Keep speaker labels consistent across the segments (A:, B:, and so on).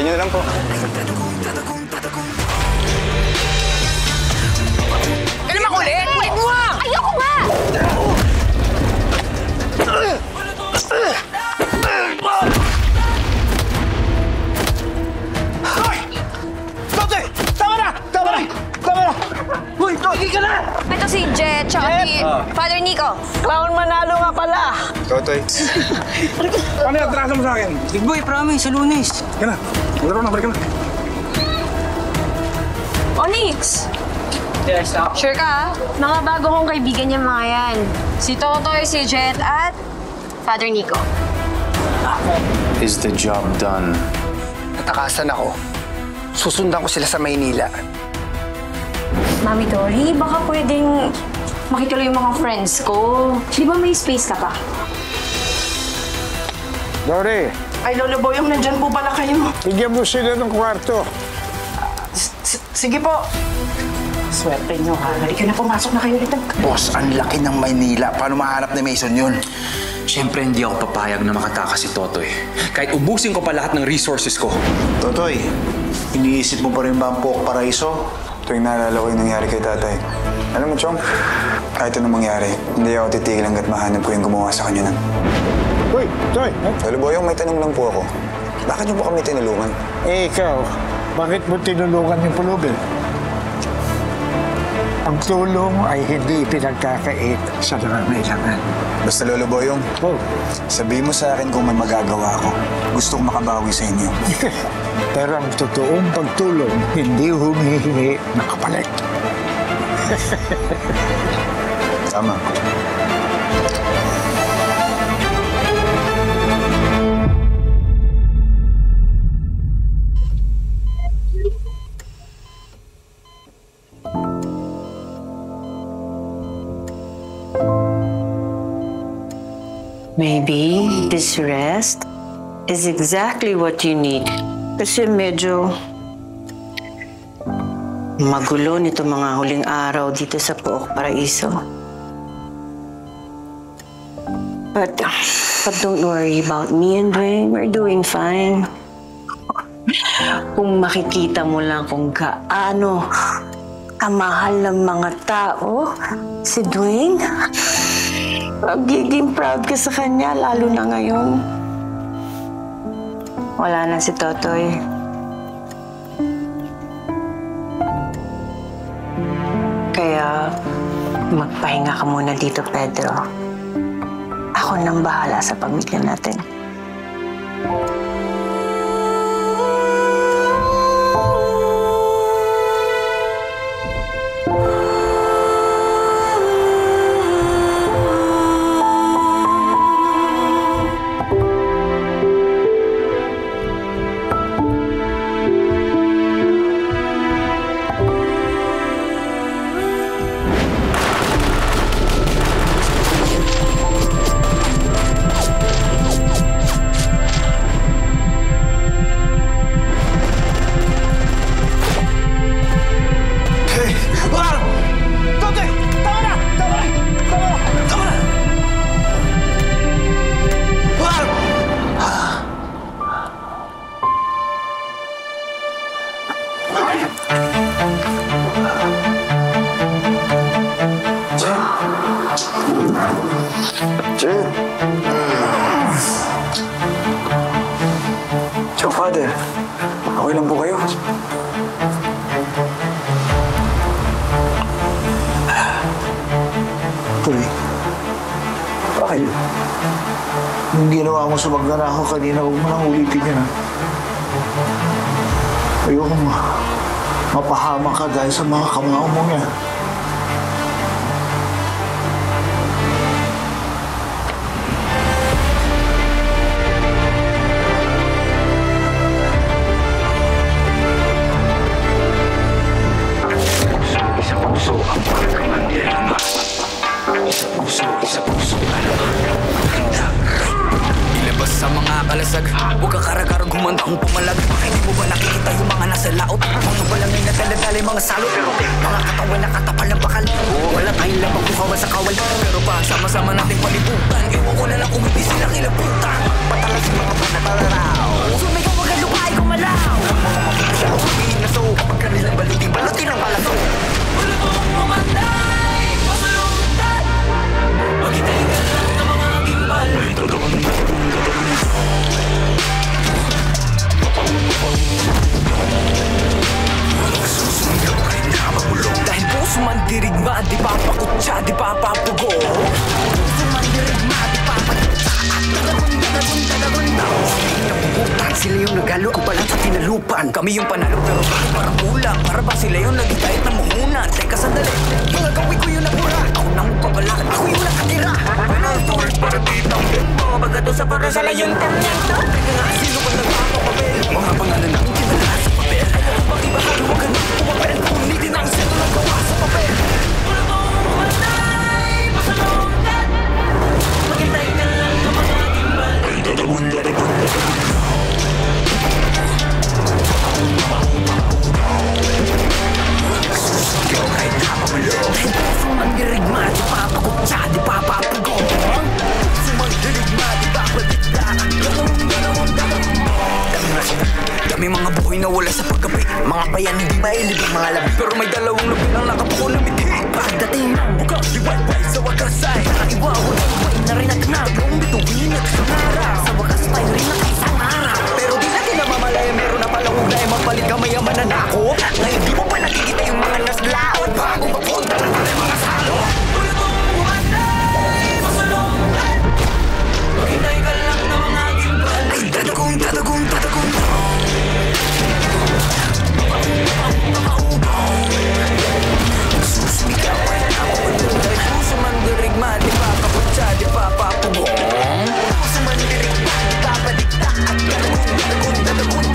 A: nyo na lang po.
B: Ano makulit? Kulit mo nga!
C: Ayoko nga!
D: Hoy! Totoy! Tama na! Tama na! Tama na! Hoy, Totoy ka na!
C: Ito si Jet, tsaka si Father Nico.
B: Clown manalo nga pala!
A: Totoy.
D: Ano yung atraso mo sa akin?
B: Big boy, promise, sa Lunes.
D: Ka na. Laro na, balik ka na.
C: Onyx! Sure ka, ha? Mga bago kong kaibigan niya mga yan. Si Totoy, si Jet, at Father Nico.
A: Is the job done?
E: Natakasan ako. Susundan ko sila sa Maynila.
C: Mami Tori, baka pwedeng makituloy yung mga friends ko. Di ba may space ka pa?
D: Dory,
B: Ay, Lolo Boyong, nandyan po pala kayo.
D: bigyan mo sila ng kwarto.
B: Sige po. Swerte nyo, ha? Halika na, pumasok na kayo dito.
E: Boss, ang laki ng Maynila. Paano mahanap ni Mason yun?
F: Siyempre, hindi ako papayag na makatakas si Totoy. Kahit ubusin ko pa lahat ng resources ko.
G: Totoy, iniisip mo pa rin ba ang Pook Paraiso?
A: Tuwing naalala ko yung nangyari kay tatay. Alam mo, Chong, kahit anong mangyari, hindi ako titigil hanggat mahanap ko yung gumawa sa kanya nun.
D: Uy, Toy!
A: Lolo Boyong, may tanong lang po ako. Bakit niyo po kami tinulungan?
D: Eh, ikaw, bakit mo tinulungan yung pulubin? Ang tulong ay hindi pinagkakait sa nangangailangan.
A: Basta Lolo Boyong, sabihin mo sa akin kung may magagawa ako. Gusto kong makabawi sa inyo.
D: Pero ang totoong pagtulong, hindi humihingi ng kapalit.
A: Tama.
H: Maybe this rest is exactly what you need. Kasi medyo magulo nito mga huling araw dito sa Pook Paraiso. But don't worry about me and Dwayne. We're doing fine. Kung makikita mo lang kung gaano kamahal ng mga tao si Dwayne, magiging proud ka sa kanya, lalo na ngayon. Wala na si Totoy. Kaya magpahinga ka muna dito, Pedro. Ako nang bahala sa pamilya natin.
A: So, Father, okay lang po kayo?
G: Tuloy. Bakit? Yung ginawa mo sa magnanakaw kanina, huwag mo nang ulitin yan, ha? Ayoko mapahama ka dahil sa mga kamao mo yan.
I: Ilabas sa mga kalasag, huwag ka karagarang humandang pumalag. Hindi mo ba nakikita yung mga nasa laot? Mga balangay na daladalay, mga salot. Mga katawan na katapal ng bakal. Wala tayong labang bukawan sa kawal. Pero pa, sama-sama nating palibutan. Ewan ko na lang kung hindi sila kilabutan. Patalas yung mga panatalaraw. Sumigaw, wag ka lupaay, gumalaw. papapugo Sumandirigma, di papagita At dadagun Nabubutan, sila yung nagalo Ako pala sa tinalupan Kami yung panalo pero bakit parang kulang Para ba sila yung nagigayat na muhunan Teka sandali, mga gawin ko yung nabura Ako nang magpapalaan, ako yung nakatira Penal tours para ditang Mga bagato sa para sa layong talento Teka nga, sino ba nagpapapapel Mga pangalan ang kinala sa papel Ayaw ko bang ibahan, huwag ka na pumapel Unitin ang seto na gawa sa papel Wala mong matay, masalungkat Maghintay ka lang na mga gimbal Dadagun Susigaw kahit napamalo Sumandirigma, di papakutsa, di papapugo Sumandirigma, di papadikta Dami mga buhay na wala sa paggabi Mga bayan hindi mailibig mga labi Pero may dalawang labi ang nakapuko na mithi Pagdating ng bukas, di wayway sa wakas ay Nakaiwa, walang buhay na rin at nagawang bituin at sanara Sa wakas tayo rin ang isang araw Pero di natin namamalaya meron na palang ugnay Magpalit ka mayaman na nako Ngayon di mo pa nakikita yung mga naslaot Bago mapunta na tayo mga salo Ulit mong bumatay, masalungkat Maghintay ka lang na mga gimbal Ay dadagong Susumigaw ay nakapagod Ay puso mandirigma, di pa kaputsa, di pa papugong Puso mandirigma, di pa padikta At dadagun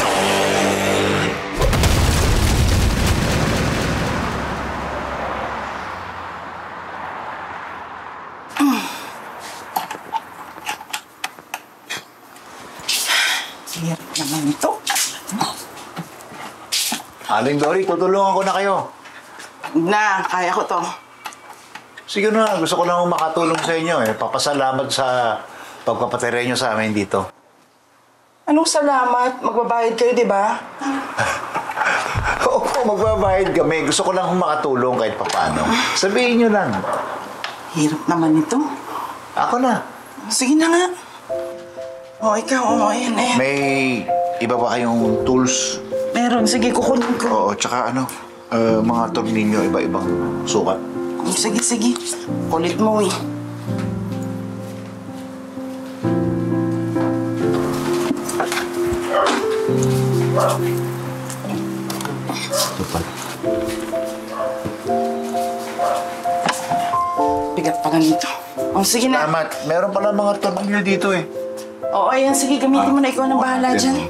B: Hirap naman ito.
G: Aling Dory, tutulungan ko na kayo.
B: Na, kaya ko to.
G: Sige na, gusto ko lang makatulong sa inyo eh. Papasalamat sa pagpapatira nyo sa amin dito.
B: Anong salamat? Magbabayad kayo, di ba?
G: Oo, magbabayad kami. Gusto ko lang makatulong kahit papano. Sabihin nyo lang.
B: Hirap naman ito.
G: Ako na.
B: Sige na nga. O, ikaw. O, ayan eh.
G: May iba ba kayong tools?
B: Meron. Sige, kukunin ko.
G: Oo, tsaka mga tornilyo, iba-ibang sukat.
B: Sige. Kulit mo eh.
G: Ito pala.
B: Bigat pa ganito. O, sige na.
G: Salamat. Meron pala mga tornilyo dito eh.
B: Oo, ayan. Sige, gamitin mo na. Ikaw nang bahala dyan.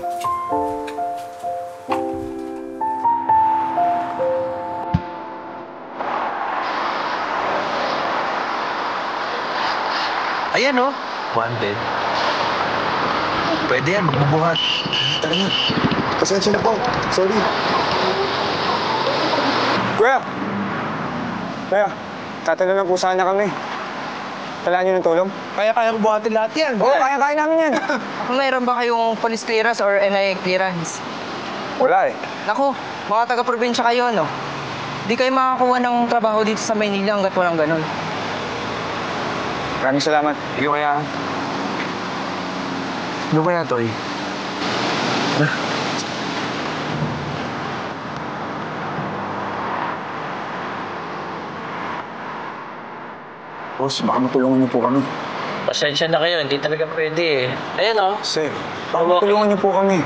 D: Ayan oh, wanted. Pwede yan, magbubuhat. Tara na.
A: Pasensya na po. Sorry.
J: Kuya, tatanong lang po sana kami. Kailangan niyo ng tulong?
D: Kaya-kaya ko buhatin lahat yan.
J: Oo, kaya-kaya namin yan.
H: Mayroon ba kayong police clearance or NIA clearance?
J: Wala eh.
H: Naku, mga taga-probinsya kayo, no? Di kayo makakuha ng trabaho dito sa Maynila hanggat walang ganun.
J: Maraming salamat.
D: Iyo kaya. Ano kaya, Toy?
A: Boss, baka matulungan niyo po kami.
K: Pasensya na kayo, hindi talaga pwede eh. Ayan o.
J: Sir, baka tulungan niyo po kami.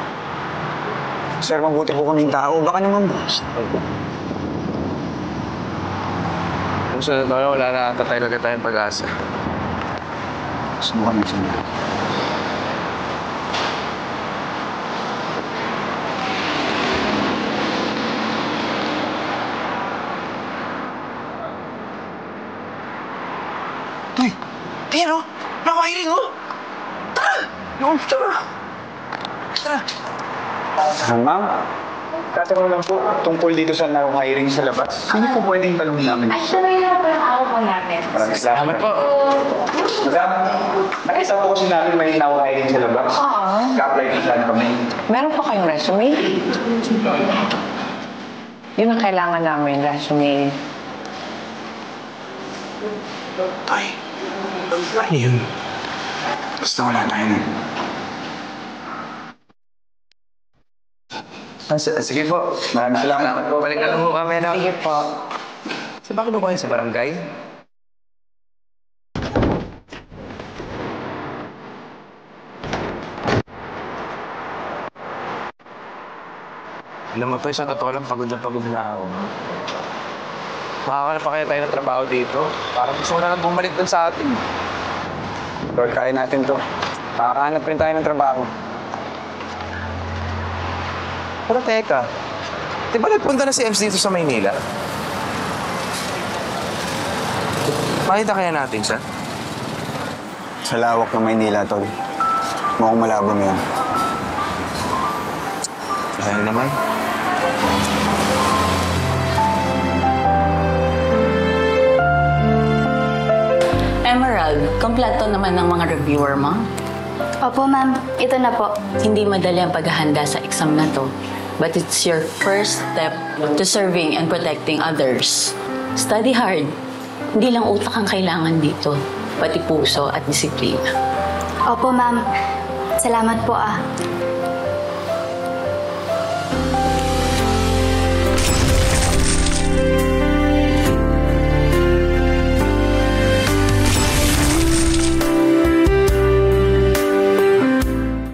J: Sir, mabuti po kaming tao. Baka naman boss.
D: Kung sa tayo, wala na ata talaga tayong pag-asa.
A: Subukan natin siya.
D: Uy! Ayan o! Nakahiring o! Tara! Yung tara! Tara!
J: Ma'am, tatanong lang po tungkol dito sa hiring sa labas. Hindi po pwedeng tanongin namin.
C: Ay, tuloy lang po yung araw po namin.
J: Maraming salamat po. Madam, nakita po kasi namin may hiring sa labas.
H: Oo.
J: Ka-apply din lang kami.
H: Meron pa kayong resume? Yun ang kailangan namin, resume.
A: Tay, ano yun? Basta wala tayo nun.
D: Sige po. Maraming salamat. Balik na lang po kami.
H: Sige po.
D: Sa bakit ba kayo sa barangay? Alam mo, Toy, sa totoo lang, pagod na ako. Makakala pa kaya tayo ng trabaho dito? Parang gusto ko na lang bumalik dun sa atin.
J: Lord, kaya natin to. Makakahanap rin tayo ng trabaho.
D: Pero teka, di ba nagpunta na si Ems dito sa Maynila? Makita kaya natin siya?
A: Sa lawak ng Maynila, tol. Mukhang malabo na yun.
D: Sayang naman.
L: Emerald, kompleto naman ng mga reviewer mo.
C: Opo, ma'am. Ito na po.
L: Hindi madali ang paghahanda sa exam na to. But it's your first step to serving and protecting others. Study hard. Hindi lang utak ang kailangan dito, pati puso at disiplina.
C: Opo, ma'am. Salamat po, ah.